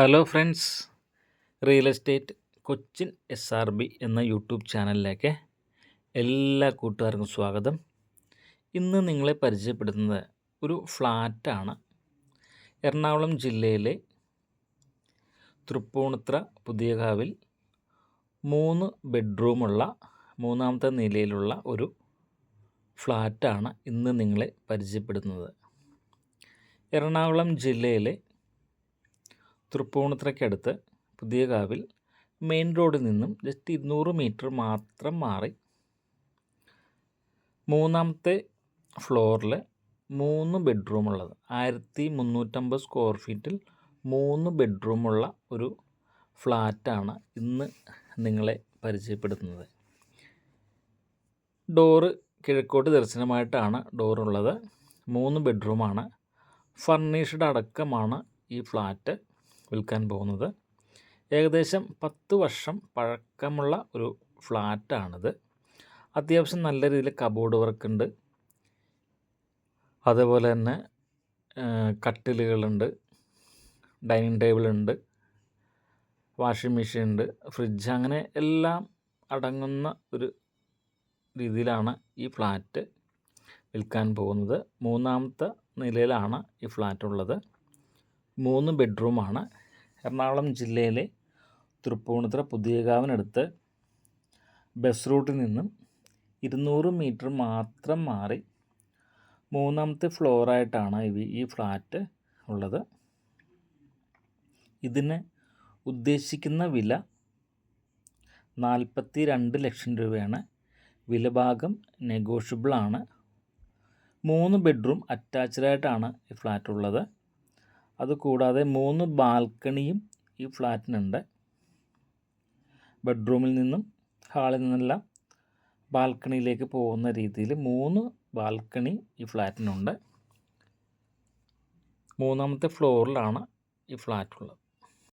Hello friends, real estate Cochin SRB എന്ന YouTube ചാനലിലേക്ക് എല്ലാ കൂട്ടുകാർക്കും സ്വാഗതം. ഇന്ന് നിങ്ങളെ പരിചയപ്പെടുത്തുന്നത് ഒരു ഫ്ലാറ്റാണ്. എറണാകുളം ജില്ലയിലെ തൃപ്പൂണിത്തുറ പുതിയകാവിൽ 3 ബെഡ്റൂമുള്ള 3-ാമത്തെ നിലയിലുള്ള ഒരു ഫ്ലാറ്റാണ് ഇന്ന് നിങ്ങളെ പരിചയപ്പെടുത്തുന്നത്. എറണാകുളം ജില്ലയിലെ തൃപ്പൂണിത്തുറയ്ക്കടുത്ത് പുതിയകാവിൽ മെയിൻ റോഡിൽ നിന്നും ജസ്റ്റ് 200 മീറ്റർ മാത്രം മാറി 3-ാമത്തെ ഫ്ലോറിൽ 3 ബെഡ്റൂമുള്ളത് 1350 സ്ക്വയർ ഫീറ്റിൽ 3 ബെഡ്റൂമുള്ള ഒരു ഫ്ലാറ്റാണ് ഇന്ന് നിങ്ങളെ പരിചയപ്പെടുത്തുന്നത്. ഡോറ് കിഴക്കോട്ട് ദർശനമായിട്ടാണ് ഡോറുള്ളത്. 3 ബെഡ്റൂമാണ്. ഫർണിഷ്ഡ് അടക്കമാണ് ഈ ഫ്ലാറ്റ് വിൽക്കാൻ പോകുന്നത്. ഏകദേശം 10 വർഷം പഴക്കമുള്ള ഒരു ഫ്ലാറ്റാണിത്. അത്യാവശ്യം നല്ല രീതിയിൽ കബോർഡ് വർക്കുണ്ട്. അതേപോലെ തന്നെ കട്ടിലുകളുണ്ട്, ഡൈനിങ് ടേബിളുണ്ട്, വാഷിംഗ് മെഷീൻ ഉണ്ട്, ഫ്രിഡ്ജ്, അങ്ങനെ എല്ലാം അടങ്ങുന്ന ഒരു രീതിയിലാണ് ഈ ഫ്ലാറ്റ് വിൽക്കാൻ പോകുന്നത്. 3-ാമത്തെ നിലയിലാണ് ഈ ഫ്ലാറ്റ് ഉള്ളത്. 3 ബെഡ്റൂമാണ്. എറണാകുളം ജില്ലയിലെ തൃപ്പൂണിത്തുറ പുതിയകാവിനടുത്ത് ബസ് റൂട്ടിൽ നിന്നും 200 മീറ്റർ മാത്രം മാറി 3-ാമത്തെ ഫ്ലോറായിട്ടാണ് ഈ ഫ്ലാറ്റ് ഉള്ളത്. ഇതിന് ഉദ്ദേശിക്കുന്ന വില 42 ലക്ഷം രൂപയാണ്. വിലഭാഗം നെഗോഷ്യബിളാണ്. 3 ബെഡ്റൂം അറ്റാച്ച്ഡായിട്ടാണ് ഈ ഫ്ലാറ്റ് ഉള്ളത്. അതുകൂടാതെ 3 ബാൽക്കണിയും ഈ ഫ്ലാറ്റിനുണ്ട്. ബെഡ്റൂമിൽ നിന്നും ഹാളിൽ നിന്നെല്ലാം ബാൽക്കണിയിലേക്ക് പോകുന്ന രീതിയിൽ 3 ബാൽക്കണി ഈ ഫ്ലാറ്റിനുണ്ട്. 3-ാമത്തെ ഫ്ലോറിലാണ് ഈ ഫ്ലാറ്റുള്ളത്.